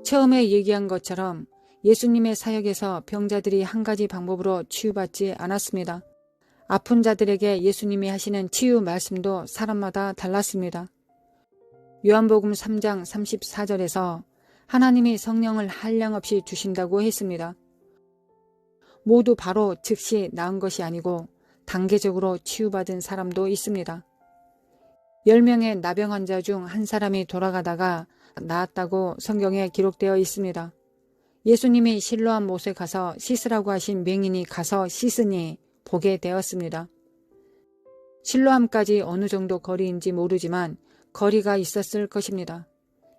처음에 얘기한 것처럼 예수님의 사역에서 병자들이 한 가지 방법으로 치유받지 않았습니다. 아픈 자들에게 예수님이 하시는 치유 말씀도 사람마다 달랐습니다. 요한복음 3장 34절에서 하나님이 성령을 한량없이 주신다고 했습니다. 모두 바로 즉시 나은 것이 아니고 단계적으로 치유받은 사람도 있습니다. 10명의 나병 환자 중 한 사람이 돌아가다가 나았다고 성경에 기록되어 있습니다. 예수님이 실로암 못에 가서 씻으라고 하신 맹인이 가서 씻으니 보게 되었습니다. 실로암까지 어느 정도 거리인지 모르지만 거리가 있었을 것입니다.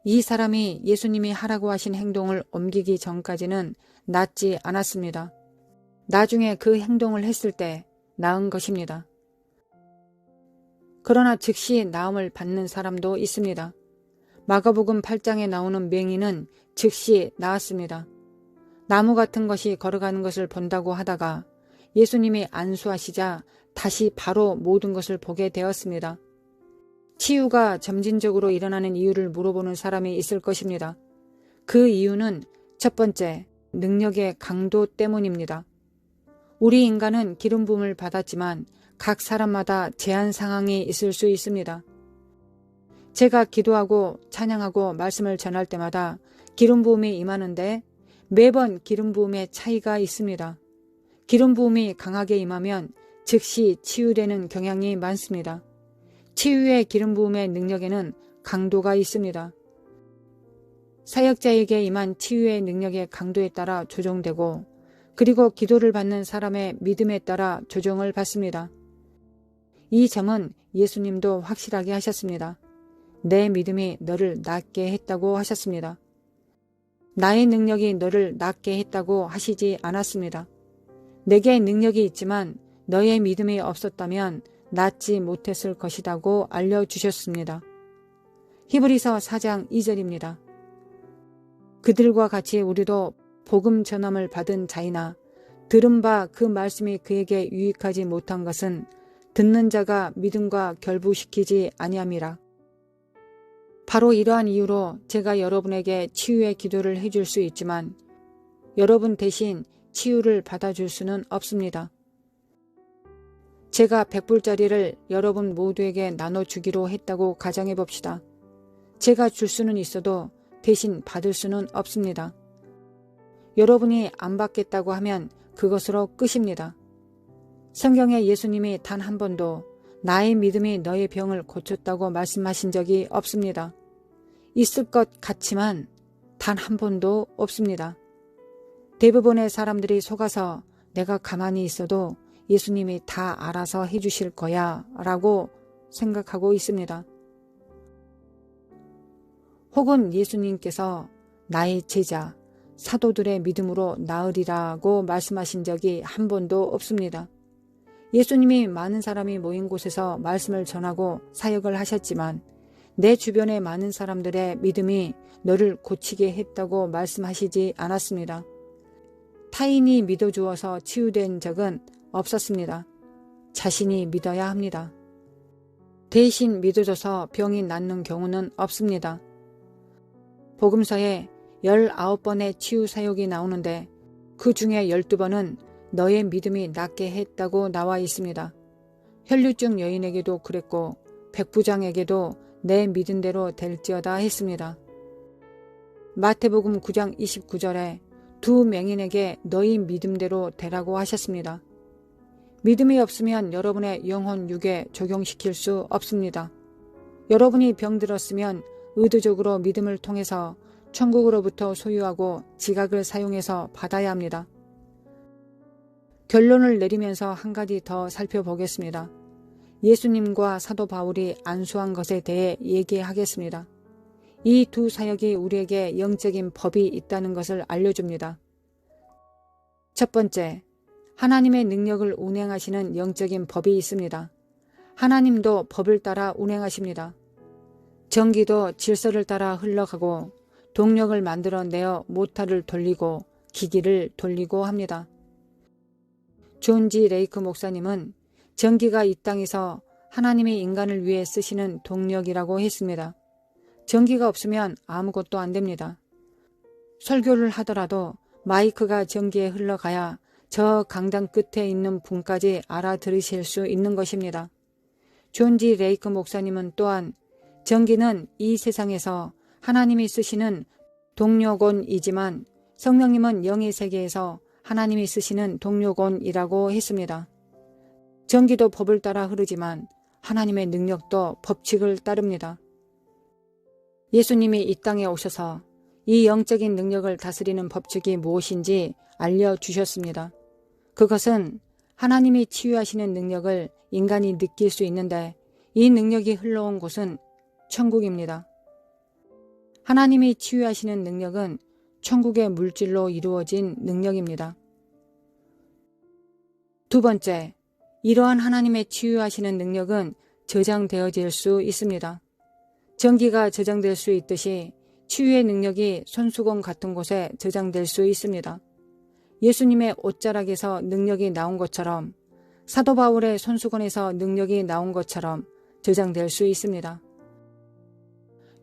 이 사람이 예수님이 하라고 하신 행동을 옮기기 전까지는 낫지 않았습니다. 나중에 그 행동을 했을 때 나은 것입니다. 그러나 즉시 나음을 받는 사람도 있습니다. 마가복음 8장에 나오는 맹인은 즉시 나았습니다. 나무 같은 것이 걸어가는 것을 본다고 하다가 예수님이 안수하시자 다시 바로 모든 것을 보게 되었습니다. 치유가 점진적으로 일어나는 이유를 물어보는 사람이 있을 것입니다. 그 이유는 첫 번째, 능력의 강도 때문입니다. 우리 인간은 기름 부음을 받았지만 각 사람마다 제한 상황이 있을 수 있습니다. 제가 기도하고 찬양하고 말씀을 전할 때마다 기름 부음이 임하는데 매번 기름 부음의 차이가 있습니다. 기름 부음이 강하게 임하면 즉시 치유되는 경향이 많습니다. 치유의 기름 부음의 능력에는 강도가 있습니다. 사역자에게 임한 치유의 능력의 강도에 따라 조정되고 그리고 기도를 받는 사람의 믿음에 따라 조정을 받습니다. 이 점은 예수님도 확실하게 하셨습니다. 내 믿음이 너를 낫게 했다고 하셨습니다. 나의 능력이 너를 낫게 했다고 하시지 않았습니다. 내게 능력이 있지만 너의 믿음이 없었다면 낫지 못했을 것이라고 알려주셨습니다. 히브리서 4장 2절입니다. 그들과 같이 우리도 복음 전함을 받은 자이나 들은 바 그 말씀이 그에게 유익하지 못한 것은 듣는 자가 믿음과 결부시키지 아니함이라. 바로 이러한 이유로 제가 여러분에게 치유의 기도를 해줄 수 있지만 여러분 대신 치유를 받아줄 수는 없습니다. 제가 100불짜리를 여러분 모두에게 나눠주기로 했다고 가정해 봅시다. 제가 줄 수는 있어도 대신 받을 수는 없습니다. 여러분이 안 받겠다고 하면 그것으로 끝입니다. 성경에 예수님이 단 한 번도 나의 믿음이 너의 병을 고쳤다고 말씀하신 적이 없습니다. 있을 것 같지만 단 한 번도 없습니다. 대부분의 사람들이 속아서 내가 가만히 있어도 예수님이 다 알아서 해주실 거야 라고 생각하고 있습니다. 혹은 예수님께서 나의 제자, 사도들의 믿음으로 나으리라고 말씀하신 적이 한 번도 없습니다. 예수님이 많은 사람이 모인 곳에서 말씀을 전하고 사역을 하셨지만 내 주변의 많은 사람들의 믿음이 너를 고치게 했다고 말씀하시지 않았습니다. 타인이 믿어주어서 치유된 적은 없었습니다. 자신이 믿어야 합니다. 대신 믿어줘서 병이 낫는 경우는 없습니다. 복음서에 19번의 치유 사역이 나오는데 그 중에 12번은 너의 믿음이 낫게 했다고 나와 있습니다. 혈류증 여인에게도 그랬고 백부장에게도 내 믿은 대로 될지어다 했습니다. 마태복음 9장 29절에 두 맹인에게 너희 믿음대로 되라고 하셨습니다. 믿음이 없으면 여러분의 영혼 육에 적용시킬 수 없습니다. 여러분이 병들었으면 의도적으로 믿음을 통해서 천국으로부터 소유하고 지각을 사용해서 받아야 합니다. 결론을 내리면서 한 가지 더 살펴보겠습니다. 예수님과 사도 바울이 안수한 것에 대해 얘기하겠습니다. 이 두 사역이 우리에게 영적인 법이 있다는 것을 알려줍니다. 첫 번째, 하나님의 능력을 운행하시는 영적인 법이 있습니다. 하나님도 법을 따라 운행하십니다. 전기도 질서를 따라 흘러가고 동력을 만들어내어 모터를 돌리고 기기를 돌리고 합니다. 존 G. 레이크 목사님은 전기가 이 땅에서 하나님의 인간을 위해 쓰시는 동력이라고 했습니다. 전기가 없으면 아무것도 안 됩니다. 설교를 하더라도 마이크가 전기에 흘러가야 저 강당 끝에 있는 분까지 알아들으실 수 있는 것입니다. 존지 레이크 목사님은 또한 전기는 이 세상에서 하나님이 쓰시는 동력원이지만 성령님은 영의 세계에서 하나님이 쓰시는 동력원이라고 했습니다. 전기도 법을 따라 흐르지만 하나님의 능력도 법칙을 따릅니다. 예수님이 이 땅에 오셔서 이 영적인 능력을 다스리는 법칙이 무엇인지 알려주셨습니다. 그것은 하나님이 치유하시는 능력을 인간이 느낄 수 있는데 이 능력이 흘러온 곳은 천국입니다. 하나님이 치유하시는 능력은 천국의 물질로 이루어진 능력입니다. 두 번째, 이러한 하나님의 치유하시는 능력은 저장되어질 수 있습니다. 전기가 저장될 수 있듯이 치유의 능력이 손수건 같은 곳에 저장될 수 있습니다. 예수님의 옷자락에서 능력이 나온 것처럼 사도 바울의 손수건에서 능력이 나온 것처럼 저장될 수 있습니다.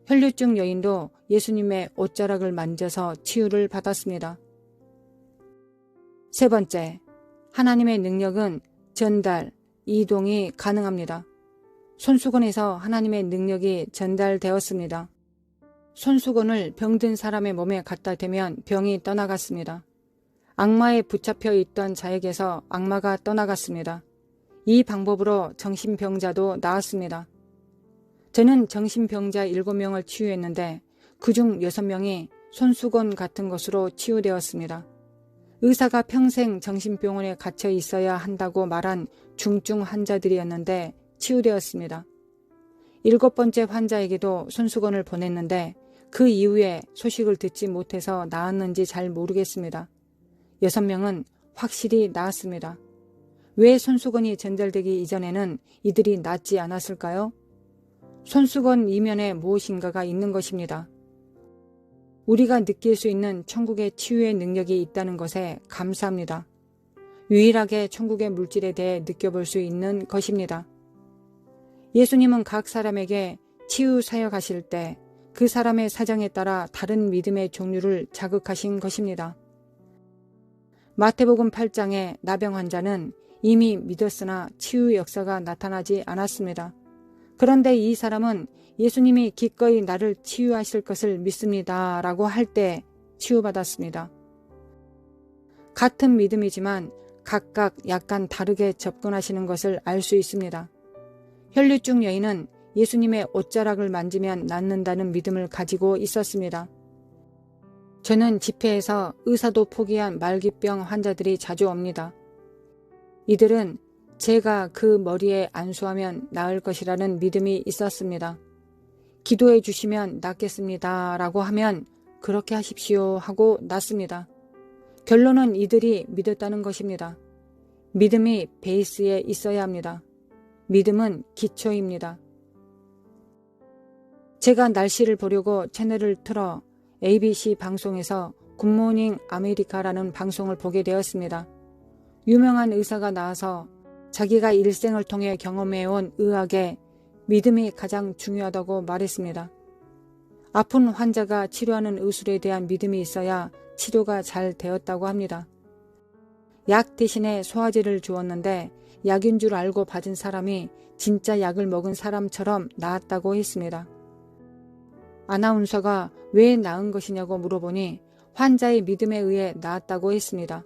혈류증 여인도 예수님의 옷자락을 만져서 치유를 받았습니다. 세 번째, 하나님의 능력은 전달, 이동이 가능합니다. 손수건에서 하나님의 능력이 전달되었습니다. 손수건을 병든 사람의 몸에 갖다 대면 병이 떠나갔습니다. 악마에 붙잡혀 있던 자에게서 악마가 떠나갔습니다. 이 방법으로 정신병자도 나았습니다. 저는 정신병자 7명을 치유했는데 그중 6명이 손수건 같은 것으로 치유되었습니다. 의사가 평생 정신병원에 갇혀 있어야 한다고 말한 중증 환자들이었는데 치유되었습니다. 7번째 환자에게도 손수건을 보냈는데 그 이후에 소식을 듣지 못해서 나았는지 잘 모르겠습니다. 6명은 확실히 나았습니다. 왜 손수건이 전달되기 이전에는 이들이 낫지 않았을까요? 손수건 이면에 무엇인가가 있는 것입니다. 우리가 느낄 수 있는 천국의 치유의 능력이 있다는 것에 감사합니다. 유일하게 천국의 물질에 대해 느껴볼 수 있는 것입니다. 예수님은 각 사람에게 치유 사역하실 때 그 사람의 사정에 따라 다른 믿음의 종류를 자극하신 것입니다. 마태복음 8장의 나병 환자는 이미 믿었으나 치유 역사가 나타나지 않았습니다. 그런데 이 사람은 예수님이 기꺼이 나를 치유하실 것을 믿습니다 라고 할 때 치유받았습니다. 같은 믿음이지만 각각 약간 다르게 접근하시는 것을 알 수 있습니다. 혈류증 여인은 예수님의 옷자락을 만지면 낫는다는 믿음을 가지고 있었습니다. 저는 집회에서 의사도 포기한 말기병 환자들이 자주 옵니다. 이들은 제가 그 머리에 안수하면 나을 것이라는 믿음이 있었습니다. 기도해 주시면 낫겠습니다 라고 하면 그렇게 하십시오 하고 낫습니다. 결론은 이들이 믿었다는 것입니다. 믿음이 베이스에 있어야 합니다. 믿음은 기초입니다. 제가 날씨를 보려고 채널을 틀어 ABC 방송에서 굿모닝 아메리카라는 방송을 보게 되었습니다. 유명한 의사가 나와서 자기가 일생을 통해 경험해온 의학에 믿음이 가장 중요하다고 말했습니다. 아픈 환자가 치료하는 의술에 대한 믿음이 있어야 치료가 잘 되었다고 합니다. 약 대신에 소화제를 주었는데 약인 줄 알고 받은 사람이 진짜 약을 먹은 사람처럼 나았다고 했습니다. 아나운서가 왜 나은 것이냐고 물어보니 환자의 믿음에 의해 나았다고 했습니다.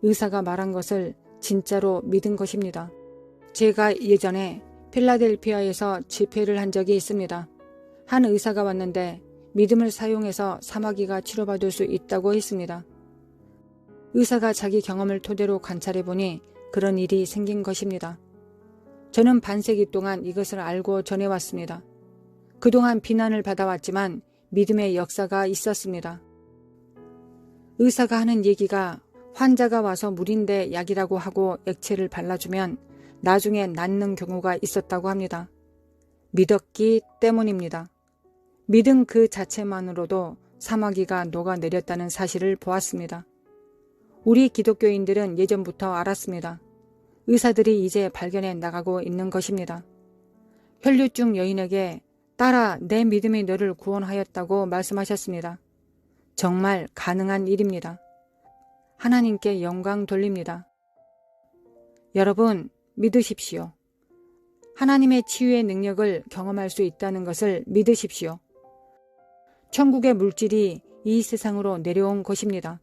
의사가 말한 것을 진짜로 믿은 것입니다. 제가 예전에 필라델피아에서 집회를 한 적이 있습니다. 한 의사가 왔는데 믿음을 사용해서 사마귀가 치료받을 수 있다고 했습니다. 의사가 자기 경험을 토대로 관찰해보니 그런 일이 생긴 것입니다. 저는 반세기 동안 이것을 알고 전해왔습니다. 그동안 비난을 받아왔지만 믿음의 역사가 있었습니다. 의사가 하는 얘기가 환자가 와서 물인데 약이라고 하고 액체를 발라주면 나중에 낫는 경우가 있었다고 합니다. 믿었기 때문입니다. 믿음 그 자체만으로도 사마귀가 녹아내렸다는 사실을 보았습니다. 우리 기독교인들은 예전부터 알았습니다. 의사들이 이제 발견해 나가고 있는 것입니다. 혈류증 여인에게 따라 내 믿음이 너를 구원하였다고 말씀하셨습니다. 정말 가능한 일입니다. 하나님께 영광 돌립니다. 여러분, 믿으십시오. 하나님의 치유의 능력을 경험할 수 있다는 것을 믿으십시오. 천국의 물질이 이 세상으로 내려온 것입니다.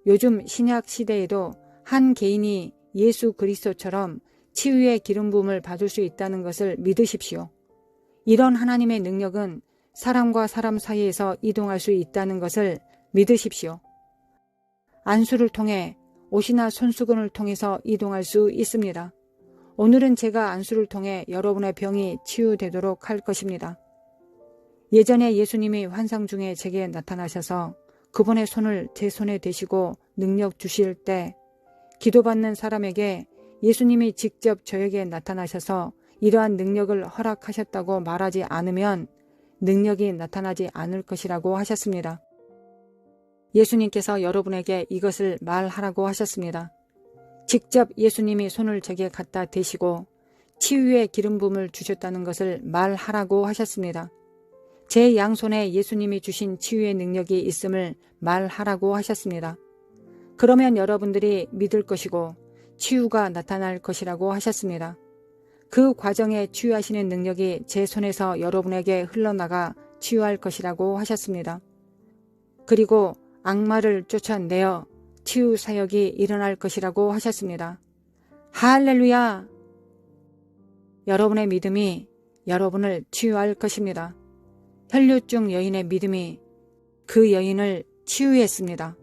요즘 신약 시대에도 한 개인이 예수 그리스도처럼 치유의 기름 부음을 받을 수 있다는 것을 믿으십시오. 이런 하나님의 능력은 사람과 사람 사이에서 이동할 수 있다는 것을 믿으십시오. 안수를 통해 옷이나 손수건을 통해서 이동할 수 있습니다. 오늘은 제가 안수를 통해 여러분의 병이 치유되도록 할 것입니다. 예전에 예수님이 환상 중에 제게 나타나셔서 그분의 손을 제 손에 대시고 능력 주실 때 기도받는 사람에게 예수님이 직접 저에게 나타나셔서 이러한 능력을 허락하셨다고 말하지 않으면 능력이 나타나지 않을 것이라고 하셨습니다. 예수님께서 여러분에게 이것을 말하라고 하셨습니다. 직접 예수님이 손을 제게 갖다 대시고 치유의 기름 부음을 주셨다는 것을 말하라고 하셨습니다. 제 양손에 예수님이 주신 치유의 능력이 있음을 말하라고 하셨습니다. 그러면 여러분들이 믿을 것이고 치유가 나타날 것이라고 하셨습니다. 그 과정에 치유하시는 능력이 제 손에서 여러분에게 흘러나가 치유할 것이라고 하셨습니다. 그리고 악마를 쫓아내어 치유 사역이 일어날 것이라고 하셨습니다. 할렐루야! 여러분의 믿음이 여러분을 치유할 것입니다. 혈류증 여인의 믿음이 그 여인을 치유했습니다.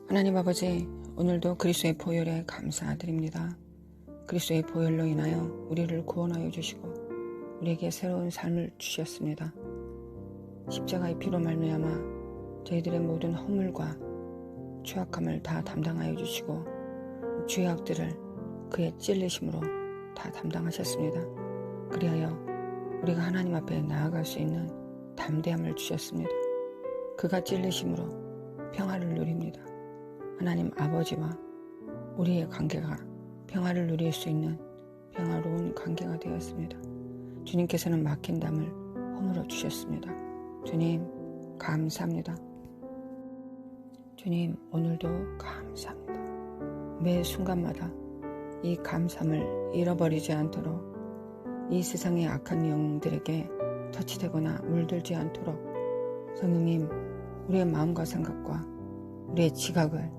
하나님 아버지, 오늘도 그리스도의 보혈에 감사드립니다. 그리스도의 보혈로 인하여 우리를 구원하여 주시고 우리에게 새로운 삶을 주셨습니다. 십자가의 피로 말미암아 저희들의 모든 허물과 죄악함을 다 담당하여 주시고 죄악들을 그의 찔리심으로 다 담당하셨습니다. 그리하여 우리가 하나님 앞에 나아갈 수 있는 담대함을 주셨습니다. 그가 찔리심으로 평화를 누립니다. 하나님 아버지와 우리의 관계가 평화를 누릴 수 있는 평화로운 관계가 되었습니다. 주님께서는 막힌 담을 허물어 주셨습니다. 주님 감사합니다. 주님 오늘도 감사합니다. 매 순간마다 이 감사함을 잃어버리지 않도록 이 세상의 악한 영들에게 터치되거나 물들지 않도록 성령님 우리의 마음과 생각과 우리의 지각을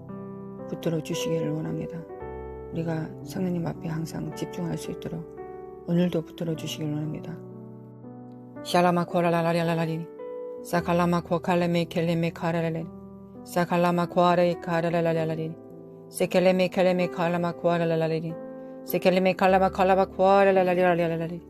붙들어 주시기를 원합니다. 우리가 성령님 앞에 항상 집중할 수 있도록 오늘도 붙들어 주시기를 원합니다. 샬라마 코라라라라라리 사칼라마 코칼레메 켈레메 카라라레 사칼라마 코아레 카라라라라리 세켈레메 켈레메 칼라마 코아라라라리 세켈레메 칼라마 칼라마 코아라라라라리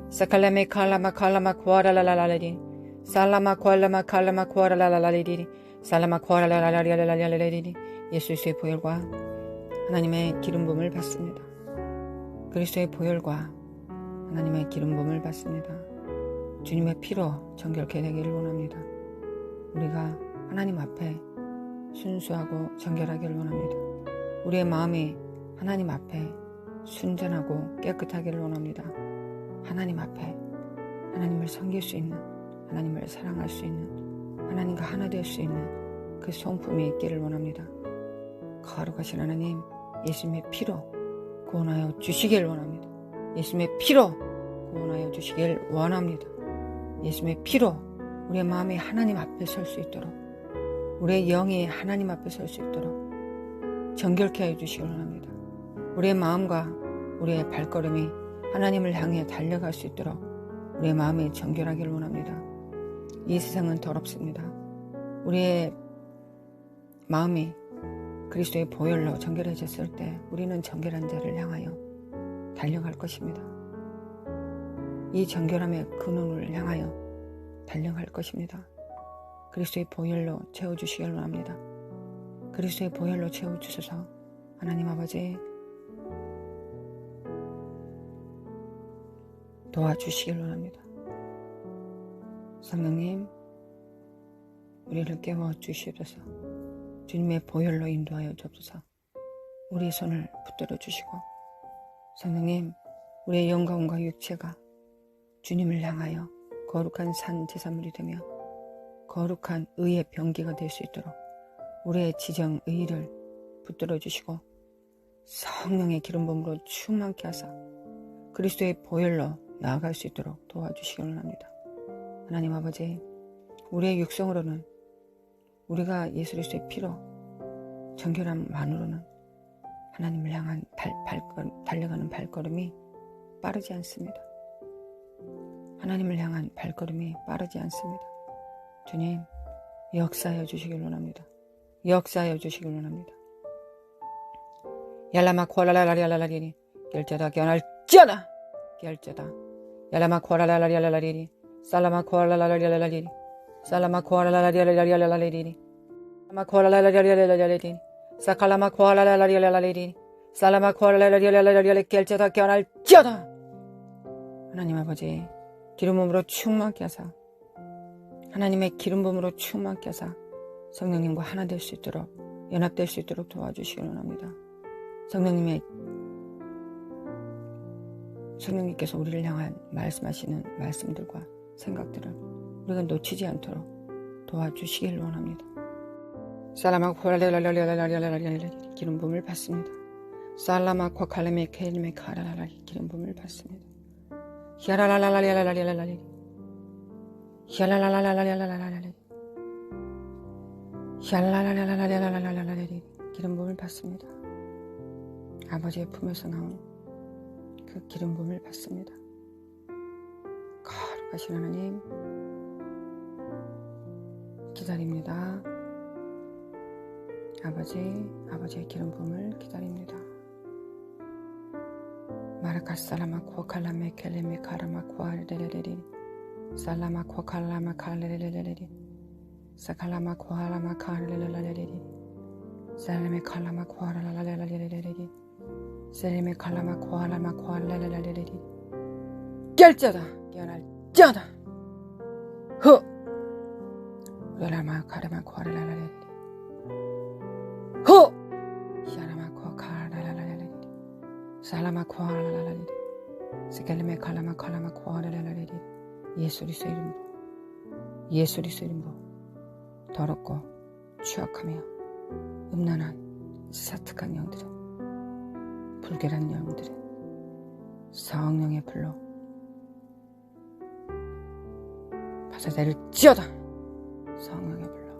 사칼레메 칼라마 칼라마 코아라라라라리 살라마 코알라마 칼라마 코아라라라라리 살라마 코아라라라라라리 예수의 보혈과 하나님의 기름 부음을 받습니다. 그리스도의 보혈과 하나님의 기름 부음을 받습니다. 주님의 피로 정결케 되기를 원합니다. 우리가 하나님 앞에 순수하고 정결하기를 원합니다. 우리의 마음이 하나님 앞에 순전하고 깨끗하기를 원합니다. 하나님 앞에 하나님을 섬길 수 있는, 하나님을 사랑할 수 있는, 하나님과 하나 될 수 있는 그 성품이 있기를 원합니다. 거룩하신 하나님, 예수님의 피로 구원하여 주시길 원합니다. 예수님의 피로 구원하여 주시길 원합니다. 예수님의 피로 우리의 마음이 하나님 앞에 설 수 있도록, 우리의 영이 하나님 앞에 설 수 있도록 정결케 하여 주시길 원합니다. 우리의 마음과 우리의 발걸음이 하나님을 향해 달려갈 수 있도록 우리의 마음이 정결하기를 원합니다. 이 세상은 더럽습니다. 우리의 마음이 그리스도의 보혈로 정결해졌을 때 우리는 정결한 자를 향하여 달려갈 것입니다. 이 정결함의 근원을 향하여 달려갈 것입니다. 그리스도의 보혈로 채워주시길 원합니다. 그리스도의 보혈로 채워주셔서 하나님 아버지 도와주시길 원합니다. 성령님, 우리를 깨워주시옵소서. 주님의 보혈로 인도하여 주옵소서. 우리의 손을 붙들어 주시고, 성령님, 우리의 영광과 육체가 주님을 향하여 거룩한 산 제사물이 되며 거룩한 의의 병기가 될 수 있도록 우리의 지정 의를 붙들어 주시고, 성령의 기름 부음으로 충만케 하사 그리스도의 보혈로 나아갈 수 있도록 도와주시기 원합니다. 하나님 아버지, 우리의 육성으로는, 우리가 예수 그리스도의 피로 정결함만으로는 하나님을 향한 달려가는 발걸음이 빠르지 않습니다. 하나님을 향한 발걸음이 빠르지 않습니다. 주님, 역사하여 주시길 원합니다. 역사하여 주시길 원합니다. 얄라마 코알라라리알라리니 결제다 견할지어다 결제다 얄라마 코알라라리알라리니 살라마 코알라라리알라리니 살라마 코알라라리알라리니 살라마 코알라라리알라리니 사칼라마 코알라라리알라리니 살라마 코알라라리알라리니 결제다 견할지어다. 하나님 아버지, 기름 부음으로 충만케 하사, 하나님의 기름 부음으로 충만케 하사 성령님과 하나 될 수 있도록, 연합될 수 있도록 도와주시기 원합니다. 성령님께서 우리를 향한 말씀하시는 말씀들과 생각들을 우리가 놓치지 않도록 도와주시길 원합니다. 살라마코 기름 부음을 받습니다. 살라마코 칼레메 케일메 카라라리 기름 부음을 받습니다. 히아라라라라라라라라라리 히아라라라라라라라라라리 히알라라라라라라라라라리 기름 부음을 받습니다. 아버지의 품에서 나온 그 기름 부음을 받습니다. 거룩하신 하나님, 기다립니다. 아버지의 기름 부음을 기다립니다. 마라카살라마 코칼라메 켈레메 카라마 코알레레레리 살라마 코칼라마 칼레레레레리 사칼라마 코알라마 칼레레레레리 살레메 칼라마 코알라라레레레레리 살레메 칼라마 코알라마 코알레레레레리 결자다 깨어날자다 허 라라마 카라마 코알라라레레리 허 시아라마 코칼라라레레리 살라마 코알라라레레리 스켈레메 칼라마 칼라마 코알라라레레리 예수 그리스도 이름으로 더럽고 추악하며 음란한 사특한 영들의 불결한 영들의 성령의 불로 받아들일지어다. 성령의 불로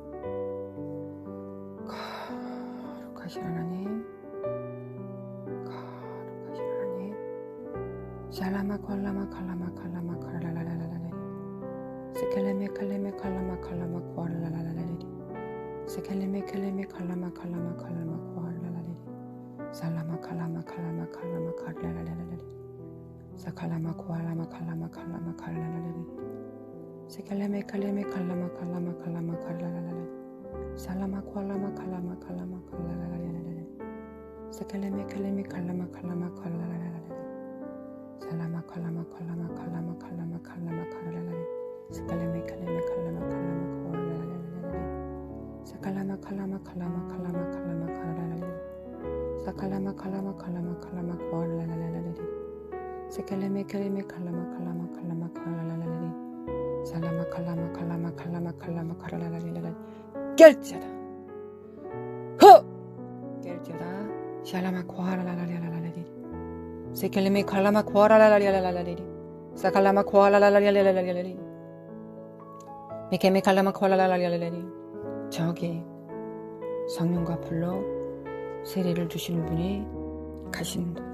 거룩하신 하나님, 샬라마 콜라마 칼라마 칼라마 칼라라라라라리 스켈레메 칼레메 칼라마 칼라마 코알라라라라리 스켈레메 칼레메 칼라마 칼라마 칼라마 코알라라라리 살라마 칼라마 칼라마 칼라마 칼라라라라리 사칼라마 코알라마 칼라마 칼라마 칼라라라리 스켈레메 칼레메 칼라마 칼라마 칼라마 칼라라라리 살라마 코알라마 칼라마 칼라마 칼라라라라리 스켈레메 칼레메 칼라마 칼라마 칼라라라라리 살라마 칼라마 칼라마 칼라마 칼라마 칼라마 칼라라라리 스칼레메 칼레메 칼라마 칼라마 코알라라라라리 사칼라마 칼라마 칼라마 칼라마 칼라마 칼라라라리 사칼라마 칼라마 칼라마 칼라마 코알라라라라리 스칼레메 칼레메 칼라마 칼라마 칼라마 칼라라라리 살라마 칼라마 칼라마 칼라마 칼라마 칼라라라라리 결제다 결제다 샬라마 코알라라라라라리 세켈레메 칼라마 코알라라라라라리 사칼라마 코알라라라라라리 메케메 칼라마 코알라라라라리 저기 성령과 불로 세례를 주시는 분이 가시는도다.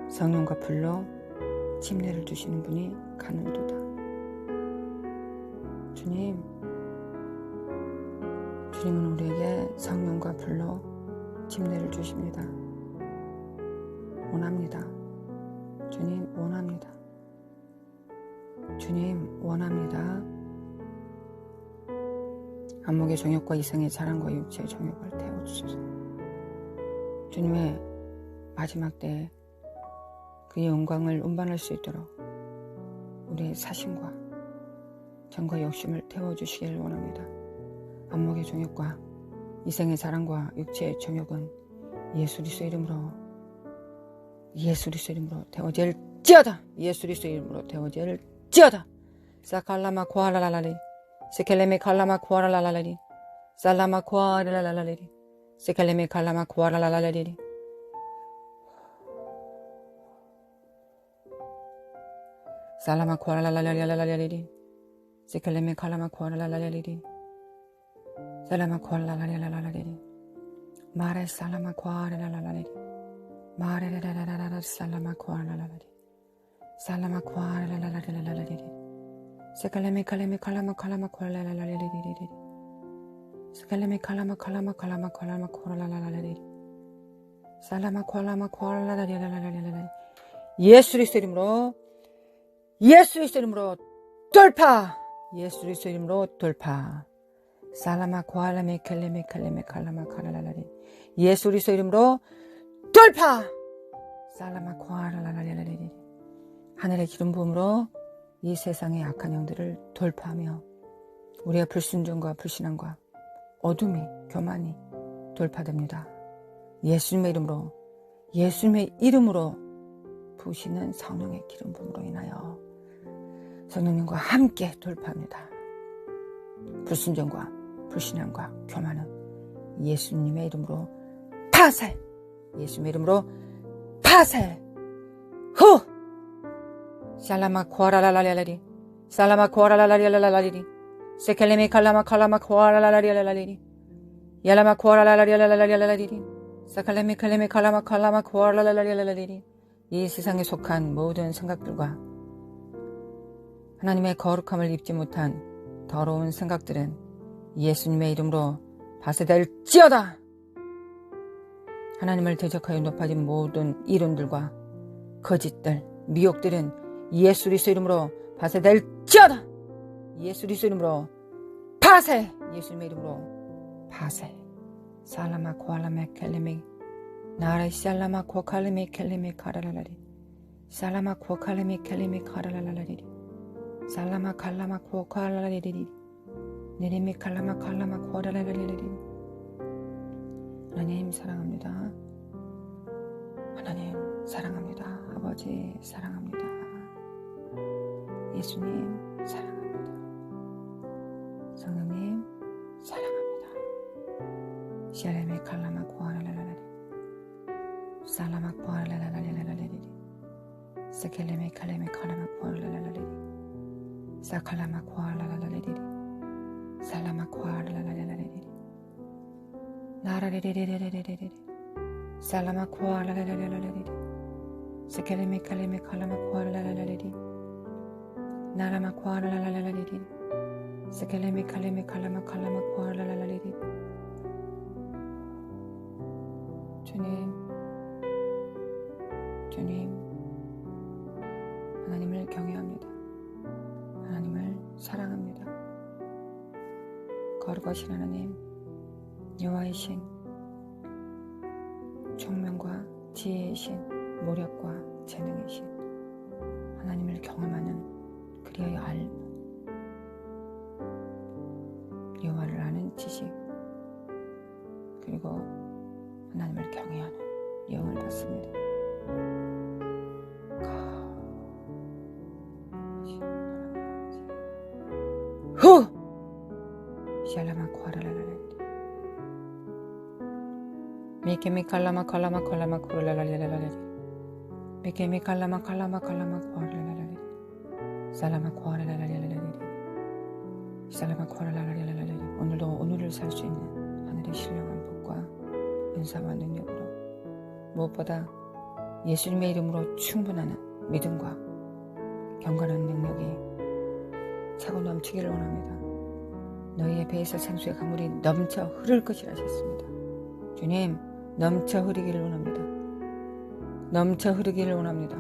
성령과 불로 침례를 주시는 분이 가는도다. 주님은 우리에게 성령과 불로 침례를 주십니다. 원합니다. 주님 원합니다. 주님 원합니다. 안목의 정욕과 이성의 자랑과 육체의 정욕을 태워주소서. 주님의 마지막 때에 그 영광을 운반할 수 있도록 우리의 사심과 정과 욕심을 태워주시기를 원합니다. 안목의 정욕과 이생의 자랑과 육체의 정욕은 예수 그리스도 이름으로 태워질지어다. 예수 그리스도 이름으로 태워질지어다. 사칼라마 코아라라라리 세켈레메 칼라마 코아라라라리 살라마 코아라라라리 세켈레메 칼라마 코아라라라리 살라마 코아라라라라리 세켈레메 칼라마 코아라라라리 살라마 코아라라라라리 마레 살라마 코아라라라리 마레라라라라 살라마 코아라라라리 살라마 코아라라라라리 세칼레메 칼레메 칼라마 칼라마 코아라라라리리리리 세칼레메 칼라마 칼라마 칼라마 칼라마 코아라라라리리 살라마 코알라마 코아라라라라라라라 예수 그리스도 이름으로 돌파. 예수 그리스도 이름으로 돌파. 살라마 코알라메 켈레메 칼레메 칼라마 카라라라리 예수 그리스도 이름으로 돌파. 살라마 코아라라라라리 하늘의 기름 부음으로 이 세상의 악한 영들을 돌파하며 우리의 불순종과 불신앙과 어둠이 교만이 돌파됩니다. 예수님의 이름으로 부으시는 성령의 기름 부음으로 인하여 성령님과 함께 돌파합니다. 불순종과 불신앙과 교만은 예수님의 이름으로 파쇄. 예수님의 이름으로 파쇄. 후. 살라마 코아라라라라리 살라마 코아라라라라라리 세켈레메 칼라마 칼라마 코아라라라라라리 야라마 코아라라라라라라리 사칼레메 칼레메 칼라마 칼라마 코아라라라라라리 이 세상에 속한 모든 생각들과 하나님의 거룩함을 입지 못한 더러운 생각들은 예수님의 이름으로 파쇄될지어다. 하나님을 대적하여 높아진 모든 이론들과 거짓들, 미혹들은 예수 그리스도 이름으로 파쇄될지어다. 예수 그리스도 이름으로 파쇄. 예수님의 이름으로 파쇄. 살라마 코알라메 켈레메 나라이 살라마 코칼레메 켈레메 카라라라리 살라마 코칼레메 켈레메 카라라라리 살라마 칼라마 코칼라리리 네레메 칼라마 칼라마 코라라라리리 하나님 사랑합니다. 하나님 사랑합니다. 아버지 사랑합니다. 예수님 사랑합니다. 성령님 사랑합니다. 샬레메 칼라마 코아라라라리 살라마 코아라라라라라리 세켈레메 칼레메 칼라마 코아라라라리 사칼라마 코아라라라리 살라마 코아라라라라리 나라리리리리리리리 살라마 코아라라라라리 세켈레메 칼레메 칼라마 코아라라라리 나라마 코아라라라라리 세켈레메 칼레메 칼라마 칼라마 코아라라라리 주님 하나님을 경외합니다. 하나님을 사랑합니다. 거룩하신 하나님 여호와이신 총명과 지혜이신 모력과 재능이신 하나님을 경험하는 그리하여 알고 여호와를 아는 지식 그리고 하나님을 경외하는 영을 받습니다. 후! 샬라마 코아라라라라 미케미 칼라마 칼라마 칼라마 코라라라라라 미케미 칼라마 칼라마 칼라마 코아라라라라 살라마 코아라라라라라 살라마 코아라라라라라 오늘도 오늘을 살 수 있는 하늘의 신령한 복과 은사와 능력으로 무엇보다 예수님의 이름으로 충분한 믿음과 경건한 능력이 차고 넘치기를 원합니다. 너희의 배에서 생수의 강물이 넘쳐 흐를 것이라 하셨습니다. 주님 넘쳐 흐르기를 원합니다. 넘쳐 흐르기를 원합니다.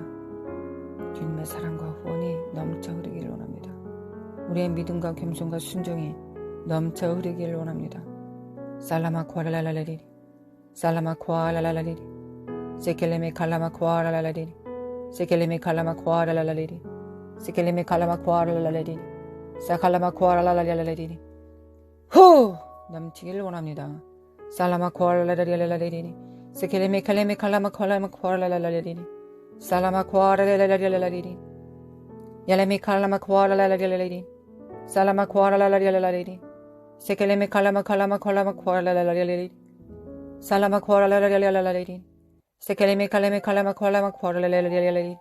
주님의 사랑과 후원이 넘쳐 흐르기를 원합니다. 우리의 믿음과 겸손과 순종이 넘쳐 흐르기를 원합니다. 살라마 코아라라라리 살라마 코아라라라리 세켈레메 칼라마 코아라라라리 세켈레메 칼라마 코아라라라리 세켈레메 칼라마 코아랄랄레리니 사칼라마 코아랄랄랄레리니 후 넘치기를 원합니다. 살라마 코아랄랄레리니 세켈레메 칼레메 칼라마 코아랄랄레리니 살라마 코아랄랄레리니 야레메 칼라마 코아랄랄레리니 살라마 코아랄랄레리니 세켈레메 칼라마 코아랄랄레리니 살라마 코아랄랄레리니 세켈레메 칼레메 칼라마 코아랄랄레리니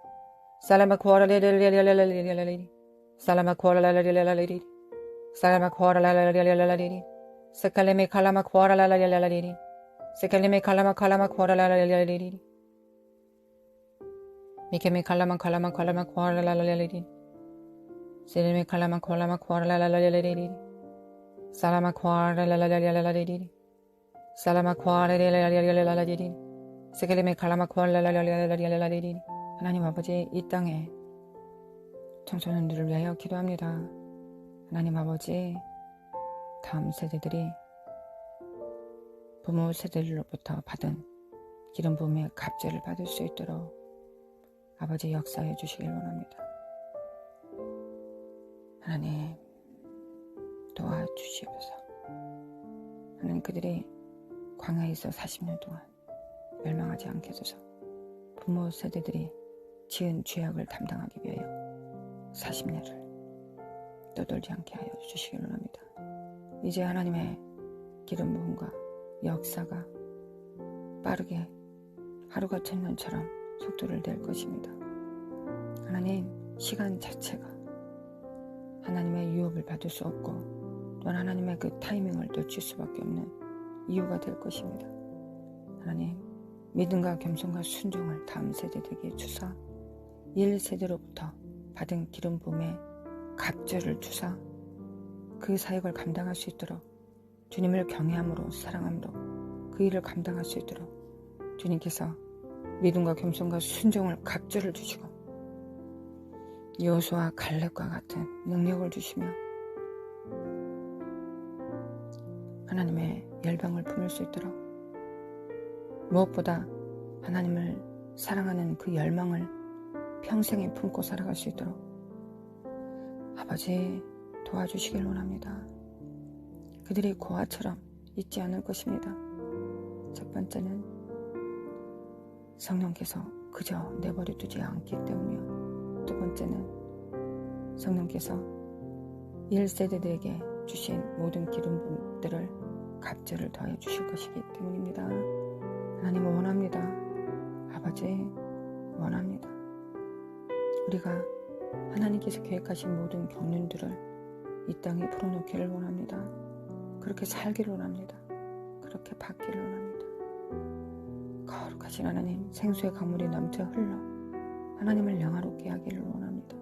살라마 코아랄랄레리니 살라마 코아랄랄레리니 살라마 코아랄랄레리니 세켈레메 칼라마 코아랄랄레리니 세켈레메 칼라마 코아랄랄레리니 미케메 칼라마 코아랄랄레리니 세레메 칼라마 코아랄랄레리니 살라마 코아랄랄레리니 살라마 코아랄랄레리니 세켈레메 칼라마 코아랄랄레리니 하나님 아버지, 이 땅에 청소년들을 위하여 기도합니다. 하나님 아버지, 다음 세대들이 부모 세대들로부터 받은 기름 부음의 갑절을 받을 수 있도록 아버지 역사해 주시길 원합니다. 하나님 도와주시옵소서. 하나님 그들이 광야에서 40년 동안 멸망하지 않게 해줘서 부모 세대들이 지은 죄악을 담당하기 위하여 40년을 떠돌지 않게 하여 주시길 원합니다. 이제 하나님의 기름 부음과 역사가 빠르게 하루가 천년처럼 속도를 낼 것입니다. 하나님 시간 자체가 하나님의 유혹을 받을 수 없고 또한 하나님의 그 타이밍을 놓칠 수밖에 없는 이유가 될 것입니다. 하나님 믿음과 겸손과 순종을 다음 세대들에게 주사 1세대로부터 받은 기름 부음의 갑절을 주사 그 사역을 감당할 수 있도록 주님을 경외함으로 사랑함으로 그 일을 감당할 수 있도록 주님께서 믿음과 겸손과 순종을 갑절을 주시고 여호수아 갈렙과 같은 능력을 주시며 하나님의 열방을 품을 수 있도록 무엇보다 하나님을 사랑하는 그 열망을 평생에 품고 살아갈 수 있도록 아버지 도와주시길 원합니다. 그들이 고아처럼 잊지 않을 것입니다. 첫 번째는 성령께서 그저 내버려 두지 않기 때문이요. 두 번째는 성령께서 1세대들에게 주신 모든 기름 부음들을 갑절을 더해 주실 것이기 때문입니다. 하나님 원합니다. 아버지 원합니다. 우리가 하나님께서 계획하신 모든 경륜들을 이 땅에 풀어놓기를 원합니다. 그렇게 살기를 원합니다. 그렇게 받기를 원합니다. 거룩하신 하나님, 생수의 강물이 넘쳐 흘러 하나님을 영화롭게 하기를 원합니다.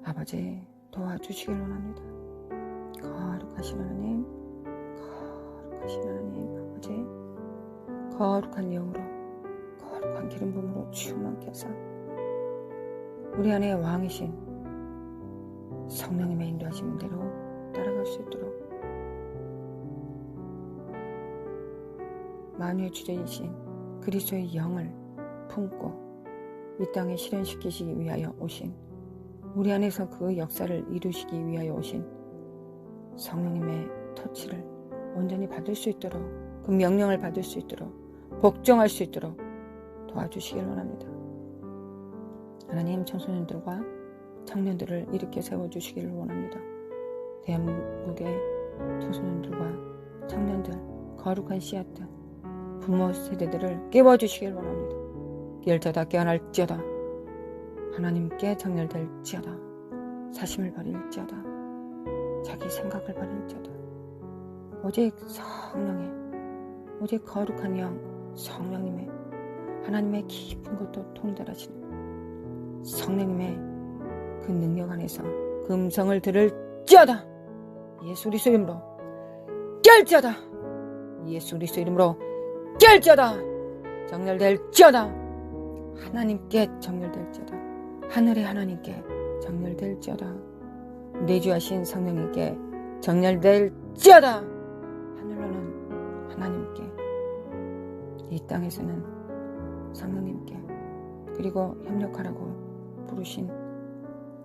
아버지 도와주시길 원합니다. 거룩하신 하나님, 거룩하신 하나님, 아버지 거룩한 영으로 거룩한 기름 부음으로 충만케 하사 우리 안에 왕이신 성령님의 인도하신 대로 따라갈 수 있도록 만유의 주제이신 그리스도의 영을 품고 이 땅에 실현시키시기 위하여 오신 우리 안에서 그 역사를 이루시기 위하여 오신 성령님의 터치를 온전히 받을 수 있도록 그 명령을 받을 수 있도록 복종할 수 있도록 도와주시길 원합니다. 하나님 청소년들과 청년들을 일으켜 세워주시기를 원합니다. 대한민국의 청소년들과 청년들 거룩한 씨앗들 부모 세대들을 깨워주시길 원합니다. 깨어다 깨어날지어다 하나님께 정렬될지어다 사심을 버릴지어다 자기 생각을 버릴지어다 오직 성령의 오직 거룩한 영 성령님의 하나님의 깊은 것도 통달하시는 성령님의 그 능력 안에서 그 음성을 들을지어다 예수 그리스도 이름으로 깰지어다 예수 그리스도 이름으로 깰지어다 정렬될지어다 하나님께 정렬될지어다 하늘의 하나님께 정렬될지어다 내주하신 성령님께 정렬될지어다 하늘로는 하나님께 이 땅에서는 성령님께 그리고 협력하라고 부르신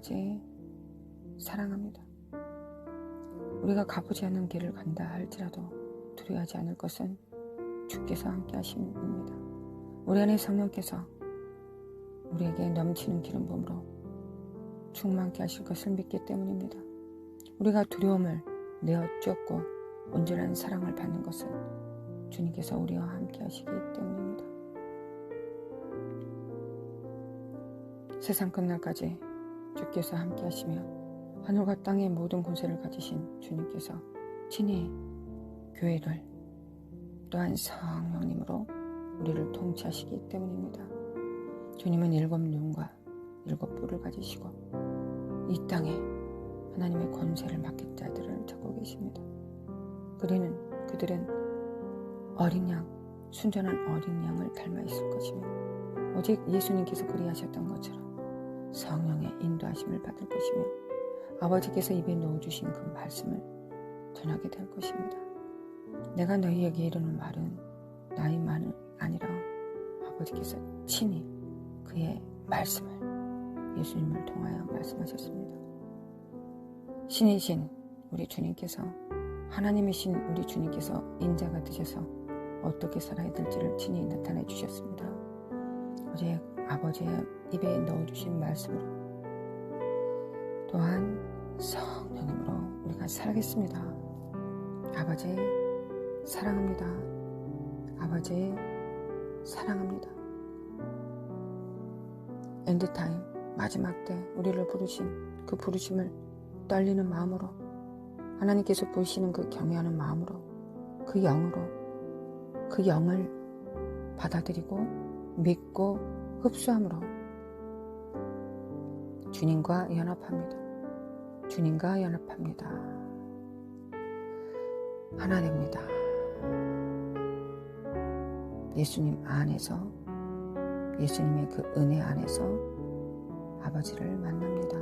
아버지 사랑합니다. 우리가 가보지 않는 길을 간다 할지라도 두려워하지 않을 것은 주께서 함께 하심입니다. 우리 안에 성령께서 우리에게 넘치는 기름 부음으로 충만케 하실 것을 믿기 때문입니다. 우리가 두려움을 내어 쫓고 온전한 사랑을 받는 것은 주님께서 우리와 함께 하시기 때문입니다. 세상 끝날까지 주께서 함께 하시며 하늘과 땅의 모든 권세를 가지신 주님께서 친히 교회를 또한 성령님으로 우리를 통치하시기 때문입니다. 주님은 7눈과 7뿔을 가지시고 이 땅에 하나님의 권세를 맡긴 자들을 찾고 계십니다. 그들은 어린 양, 순전한 어린 양을 닮아 있을 것이며 오직 예수님께서 그리하셨던 것처럼 성령의 인도하심을 받을 것이며 아버지께서 입에 넣어주신 그 말씀을 전하게 될 것입니다. 내가 너희에게 이르는 말은 나의 말은 아니라 아버지께서 친히 그의 말씀을 예수님을 통하여 말씀하셨습니다. 신이신 우리 주님께서 하나님이신 우리 주님께서 인자가 되셔서 어떻게 살아야 될지를 친히 나타내 주셨습니다. 어제 아버지의 입에 넣어주신 말씀으로 또한 성령님으로 우리가 살겠습니다. 아버지 사랑합니다. 아버지 사랑합니다. 엔드타임 마지막 때 우리를 부르신 그 부르심을 떨리는 마음으로 하나님께서 보이시는 그 경외하는 마음으로 그 영으로 그 영을 받아들이고 믿고 흡수함으로 주님과 연합합니다. 주님과 연합합니다. 하나 됩니다. 예수님 안에서 예수님의 그 은혜 안에서 아버지를 만납니다.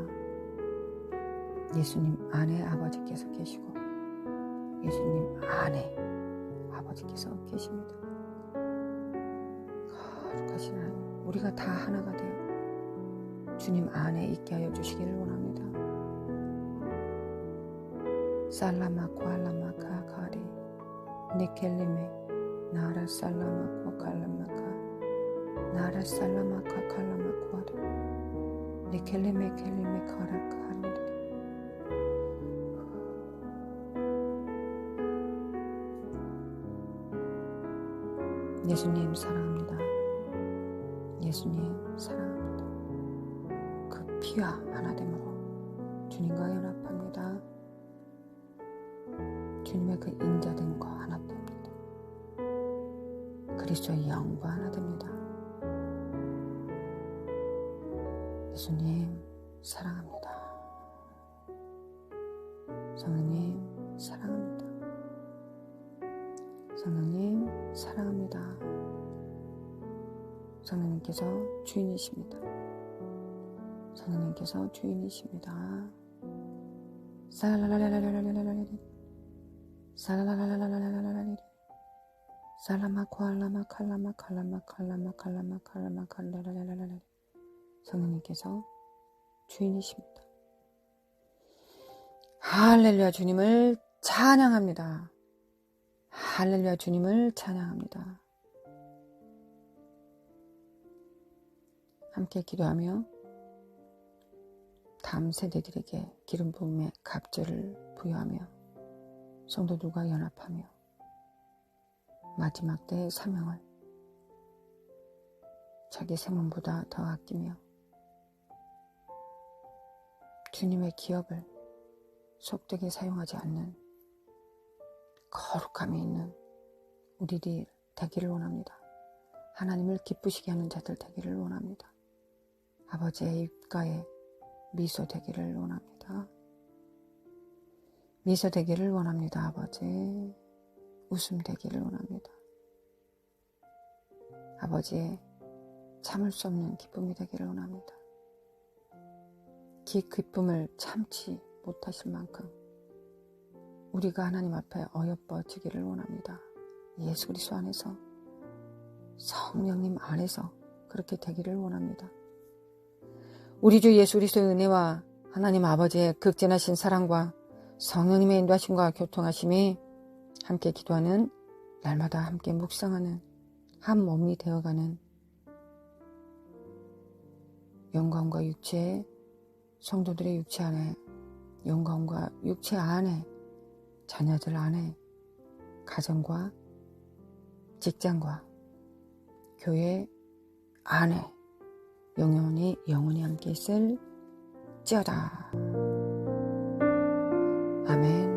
예수님 안에 아버지께서 계시고 예수님 안에 아버지께서 계십니다. 거룩하신 하나님, 우리가 다 하나가 되어 주님 안에 있게 하여 주시기를 원합니다. 살라마 쿠알라마 카카리 니켈리메 나라 살라마 쿠칼라마카 나라 살라마 카칼라마 쿠아리 니켈리메 켈리메 카라카니 예수님 사랑합니다. 예수님 사랑합니다. 그 피와 하나됨으로 주님과 연합합니다. 주님의 그 인자됨과 하나 됩니다. 그리스도의 영과 하나 됩니다. 예수님 사랑합니다. 성령님 사랑합니다. 성령님 사랑합니다. 성령님께서 주인이십니다. 성령님께서 주인이십니다. 살라라라라라라라라라리 살라라라라라라라라리 살라마 코알라마 칼라마 칼라마 칼라마 칼라마 칼라마 칼라라라라라라리 성령님께서 주인이십니다. 할렐루야 주님을 찬양합니다. 할렐루야 주님을 찬양합니다. 함께 기도하며 다음 세대들에게 기름 부음의 갑절을 부여하며 성도들과 연합하며 마지막 때의 사명을 자기 생명보다 더 아끼며 주님의 기업을 속되게 사용하지 않는 거룩함이 있는 우리들 되기를 원합니다. 하나님을 기쁘시게 하는 자들 되기를 원합니다. 아버지의 입가에 미소 되기를 원합니다. 미소 되기를 원합니다. 아버지 웃음 되기를 원합니다. 아버지의 참을 수 없는 기쁨이 되기를 원합니다. 그 기쁨을 참지 못하실 만큼 우리가 하나님 앞에 어여뻐지기를 원합니다. 예수 그리스도 안에서 성령님 안에서 그렇게 되기를 원합니다. 우리 주 예수 그리스도의 은혜와 하나님 아버지의 극진하신 사랑과 성령님의 인도하심과 교통하심이 함께 기도하는 날마다 함께 묵상하는 한 몸이 되어가는 영광과 육체의 성도들의 육체 안에 영광과 육체 안에 자녀들 안에 가정과 직장과 교회 안에 영원히 함께 있을지어다. 아멘.